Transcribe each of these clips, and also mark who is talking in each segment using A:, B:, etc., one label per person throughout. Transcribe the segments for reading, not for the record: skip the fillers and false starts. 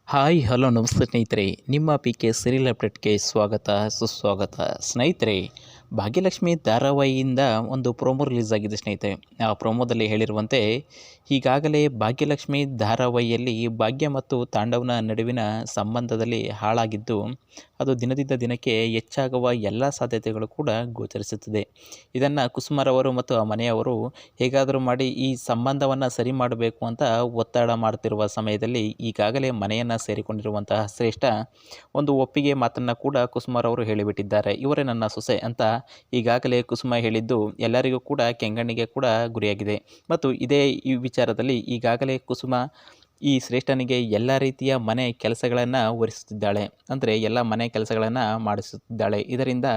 A: Hi hello ನಮಸ್ತೆ ಸ್ನೇಹಿತರೆ, ನಿಮ್ಮ ಪಿ ಕೆ ಸೀರಿಯಲ್ ಅಪ್ಡೇಟ್ಗೆ ಸ್ವಾಗತ ಸುಸ್ವಾಗತ. ಸ್ನೇಹಿತರೆ, ಭಾಗ್ಯಲಕ್ಷ್ಮಿ ಧಾರಾವಾಹಿಯಿಂದ ಒಂದು ಪ್ರೋಮೋ ರಿಲೀಸ್ ಆಗಿದೆ ಸ್ನೇಹಿತರೆ. ಆ ಪ್ರೋಮೋದಲ್ಲಿ ಹೇಳಿರುವಂತೆ, ಈಗಾಗಲೇ ಭಾಗ್ಯಲಕ್ಷ್ಮಿ ಧಾರಾವಾಹಿಯಲ್ಲಿ ಭಾಗ್ಯ ಮತ್ತು ತಾಂಡವನ ನಡುವಿನ ಸಂಬಂಧದಲ್ಲಿ ಹಾಳಾಗಿದ್ದು, ಅದು ದಿನದಿಂದ ದಿನಕ್ಕೆ ಹೆಚ್ಚಾಗುವ ಎಲ್ಲ ಸಾಧ್ಯತೆಗಳು ಕೂಡ ಗೋಚರಿಸುತ್ತಿದೆ. ಇದನ್ನು ಕುಸುಮರವರು ಮತ್ತು ಆ ಮನೆಯವರು ಹೇಗಾದರೂ ಮಾಡಿ ಈ ಸಂಬಂಧವನ್ನು ಸರಿ ಮಾಡಬೇಕು ಅಂತ ಒತ್ತಡ ಮಾಡ್ತಿರುವ ಸಮಯದಲ್ಲಿ ಈಗಾಗಲೇ ಮನೆಯನ್ನು ಸೇರಿಕೊಂಡಿರುವಂತಹ ಶ್ರೇಷ್ಠ ಒಂದು ಒಪ್ಪಿಗೆ ಮಾತನ್ನು ಕೂಡ ಕುಸುಮರವರು ಹೇಳಿಬಿಟ್ಟಿದ್ದಾರೆ. ಇವರೇ ನನ್ನ ಸೊಸೆ ಅಂತ ಈಗಾಗಲೇ ಕುಸುಮ ಹೇಳಿದ್ದು ಎಲ್ಲರಿಗೂ ಕೂಡ ಕೆಂಗಣ್ಣಿಗೆ ಕೂಡ ಗುರಿಯಾಗಿದೆ. ಮತ್ತು ಇದೇ ಈ ವಿಚಾರದಲ್ಲಿ ಈಗಾಗಲೇ ಕುಸುಮ ಈ ಶ್ರೇಷ್ಠನಿಗೆ ಎಲ್ಲ ರೀತಿಯ ಮನೆ ಕೆಲಸಗಳನ್ನು ವಹಿಸುತ್ತಿದ್ದಾಳೆ. ಅಂದರೆ ಎಲ್ಲ ಮನೆ ಕೆಲಸಗಳನ್ನು ಮಾಡಿಸುತ್ತಿದ್ದಾಳೆ. ಇದರಿಂದ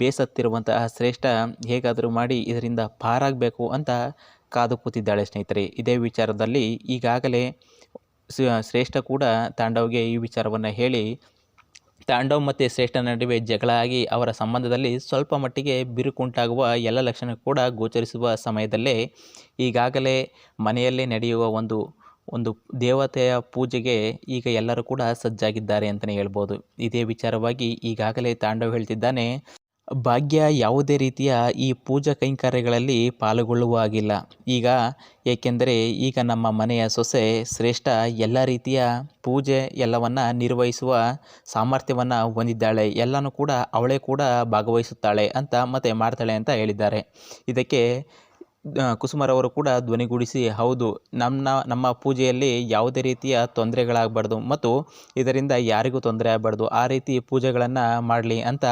A: ಬೇಸತ್ತಿರುವಂತಹ ಶ್ರೇಷ್ಠ ಹೇಗಾದರೂ ಮಾಡಿ ಇದರಿಂದ ಪಾರಾಗಬೇಕು ಅಂತ ಕಾದು ಕೂತಿದ್ದಾಳೆ ಸ್ನೇಹಿತರೆ. ಇದೇ ವಿಚಾರದಲ್ಲಿ ಈಗಾಗಲೇ ಶ್ರೇಷ್ಠ ಕೂಡ ತಾಂಡವ್ಗೆ ಈ ವಿಚಾರವನ್ನು ಹೇಳಿ, ತಾಂಡವ್ ಮತ್ತು ಶ್ರೇಷ್ಠ ನಡುವೆ ಜಗಳ ಆಗಿ ಅವರ ಸಂಬಂಧದಲ್ಲಿ ಸ್ವಲ್ಪ ಮಟ್ಟಿಗೆ ಬಿರುಕುಂಟಾಗುವ ಎಲ್ಲ ಲಕ್ಷಣ ಕೂಡ ಗೋಚರಿಸುವ ಸಮಯದಲ್ಲೇ ಈಗಾಗಲೇ ಮನೆಯಲ್ಲೇ ನಡೆಯುವ ಒಂದು ದೇವತೆಯ ಪೂಜೆಗೆ ಈಗ ಎಲ್ಲರೂ ಕೂಡ ಸಜ್ಜಾಗಿದ್ದಾರೆ ಅಂತಲೇ ಹೇಳ್ಬೋದು. ಇದೇ ವಿಚಾರವಾಗಿ ಈಗಾಗಲೇ ತಾಂಡವ್ ಹೇಳ್ತಿದ್ದಾನೆ, ಭಾಗ್ಯ ಯಾವುದೇ ರೀತಿಯ ಈ ಪೂಜಾ ಕೈಂಕರ್ಯಗಳಲ್ಲಿ ಪಾಲ್ಗೊಳ್ಳುವ ಹಾಗಿಲ್ಲ ಈಗ. ಏಕೆಂದರೆ ಈಗ ನಮ್ಮ ಮನೆಯ ಸೊಸೆ ಶ್ರೇಷ್ಠ ಎಲ್ಲ ರೀತಿಯ ಪೂಜೆ ಎಲ್ಲವನ್ನು ನಿರ್ವಹಿಸುವ ಸಾಮರ್ಥ್ಯವನ್ನು ಹೊಂದಿದ್ದಾಳೆ. ಎಲ್ಲನೂ ಕೂಡ ಅವಳೇ ಕೂಡ ಭಾಗವಹಿಸುತ್ತಾಳೆ ಅಂತ ಮತ್ತು ಮಾಡ್ತಾಳೆ ಅಂತ ಹೇಳಿದ್ದಾರೆ. ಇದಕ್ಕೆ ಕುಸುಮರವರು ಕೂಡ ಧ್ವನಿಗೂಡಿಸಿ, ಹೌದು, ನಮ್ಮ ಪೂಜೆಯಲ್ಲಿ ಯಾವುದೇ ರೀತಿಯ ತೊಂದರೆಗಳಾಗಬಾರ್ದು ಮತ್ತು ಇದರಿಂದ ಯಾರಿಗೂ ತೊಂದರೆ ಆಗಬಾರ್ದು, ಆ ರೀತಿ ಪೂಜೆಗಳನ್ನು ಮಾಡಲಿ ಅಂತ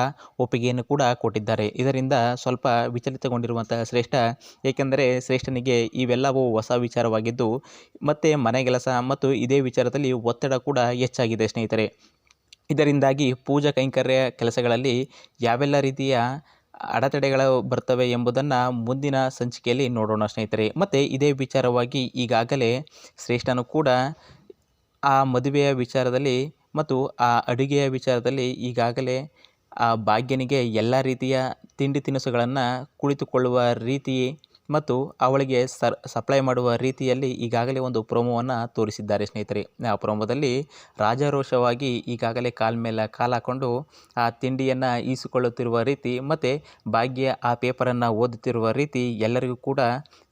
A: ಒಪ್ಪಿಗೆಯನ್ನು ಕೂಡ ಕೊಟ್ಟಿದ್ದಾರೆ. ಇದರಿಂದ ಸ್ವಲ್ಪ ವಿಚಲಿತಗೊಂಡಿರುವಂತಹ ಶ್ರೇಷ್ಠ, ಏಕೆಂದರೆ ಶ್ರೇಷ್ಠನಿಗೆ ಇವೆಲ್ಲವೂ ಹೊಸ ವಿಚಾರವಾಗಿದ್ದು ಮತ್ತು ಮನೆ ಕೆಲಸ ಮತ್ತು ಇದೇ ವಿಚಾರದಲ್ಲಿ ಒತ್ತಡ ಕೂಡ ಹೆಚ್ಚಾಗಿದೆ ಸ್ನೇಹಿತರೆ. ಇದರಿಂದಾಗಿ ಪೂಜಾ ಕೈಂಕರ್ಯ ಕೆಲಸಗಳಲ್ಲಿ ಯಾವೆಲ್ಲ ರೀತಿಯ ಅಡೆತಡೆಗಳು ಬರ್ತವೆ ಎಂಬುದನ್ನು ಮುಂದಿನ ಸಂಚಿಕೆಯಲ್ಲಿ ನೋಡೋಣ ಸ್ನೇಹಿತರೆ. ಮತ್ತು ಇದೇ ವಿಚಾರವಾಗಿ ಈಗಾಗಲೇ ಶ್ರೇಷ್ಠನು ಕೂಡ ಆ ಮದುವೆಯ ವಿಚಾರದಲ್ಲಿ ಮತ್ತು ಆ ಅಡುಗೆಯ ವಿಚಾರದಲ್ಲಿ ಈಗಾಗಲೇ ಆ ಭಾಗ್ಯನಿಗೆ ಎಲ್ಲ ರೀತಿಯ ತಿಂಡಿ ತಿನಿಸುಗಳನ್ನು ಕುಳಿತುಕೊಳ್ಳುವ ರೀತಿ ಮತ್ತು ಅವಳಿಗೆ ಸಪ್ಲೈ ಮಾಡುವ ರೀತಿಯಲ್ಲಿ ಈಗಾಗಲೇ ಒಂದು ಪ್ರೋಮೋವನ್ನು ತೋರಿಸಿದ್ದಾರೆ ಸ್ನೇಹಿತರೆ. ಆ ಪ್ರೋಮೋದಲ್ಲಿ ರಾಜಾರೋಷವಾಗಿ ಈಗಾಗಲೇ ಕಾಲ ಮೇಲೆ ಕಾಲು ಹಾಕ್ಕೊಂಡು ಆ ತಿಂಡಿಯನ್ನು ಈಸಿಕೊಳ್ಳುತ್ತಿರುವ ರೀತಿ ಮತ್ತು ಭಾಗ್ಯ ಆ ಪೇಪರನ್ನು ಓದುತ್ತಿರುವ ರೀತಿ ಎಲ್ಲರಿಗೂ ಕೂಡ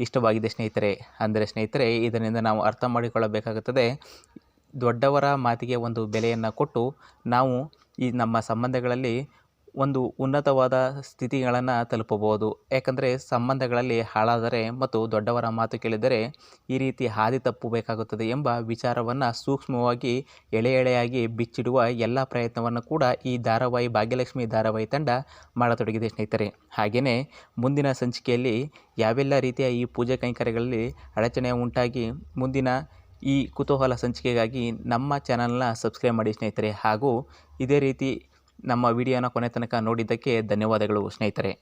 A: ಇಷ್ಟವಾಗಿದೆ ಸ್ನೇಹಿತರೆ. ಅಂದರೆ ಸ್ನೇಹಿತರೆ, ಇದರಿಂದ ನಾವು ಅರ್ಥ ಮಾಡಿಕೊಳ್ಳಬೇಕಾಗುತ್ತದೆ, ದೊಡ್ಡವರ ಮಾತಿಗೆ ಒಂದು ಬೆಲೆಯನ್ನು ಕೊಟ್ಟು ನಾವು ಈ ನಮ್ಮ ಸಂಬಂಧಗಳಲ್ಲಿ ಒಂದು ಉನ್ನತವಾದ ಸ್ಥಿತಿಗಳನ್ನು ತಲುಪಬಹುದು. ಯಾಕಂದರೆ ಸಂಬಂಧಗಳಲ್ಲಿ ಹಾಳಾದರೆ ಮತ್ತು ದೊಡ್ಡವರ ಮಾತು ಕೇಳಿದರೆ ಈ ರೀತಿ ಹಾದಿ ತಪ್ಪಬೇಕಾಗುತ್ತದೆ ಎಂಬ ವಿಚಾರವನ್ನು ಸೂಕ್ಷ್ಮವಾಗಿ ಎಳೆ ಎಳೆಯಾಗಿ ಬಿಚ್ಚಿಡುವ ಎಲ್ಲ ಪ್ರಯತ್ನವನ್ನು ಕೂಡ ಈ ಧಾರಾವಾಹಿ ಭಾಗ್ಯಲಕ್ಷ್ಮಿ ಧಾರಾವಾಹಿ ತಂಡ ಮಾಡತೊಡಗಿದೆ ಸ್ನೇಹಿತರೆ. ಹಾಗೆಯೇ ಮುಂದಿನ ಸಂಚಿಕೆಯಲ್ಲಿ ಯಾವೆಲ್ಲ ರೀತಿಯ ಈ ಪೂಜೆ ಕೈಂಕರ್ಯಗಳಲ್ಲಿ ಅಡಚಣೆ ಉಂಟಾಗಿ ಮುಂದಿನ ಈ ಕುತೂಹಲ ಸಂಚಿಕೆಗಾಗಿ ನಮ್ಮ ಚಾನಲ್ನ ಸಬ್ಸ್ಕ್ರೈಬ್ ಮಾಡಿ ಸ್ನೇಹಿತರೆ. ಹಾಗೂ ಇದೇ ರೀತಿ ನಮ್ಮ ವಿಡಿಯೋನ ಕೊನೆ ತನಕ ನೋಡಿದ್ದಕ್ಕೆ ಧನ್ಯವಾದಗಳು ಸ್ನೇಹಿತರೆ.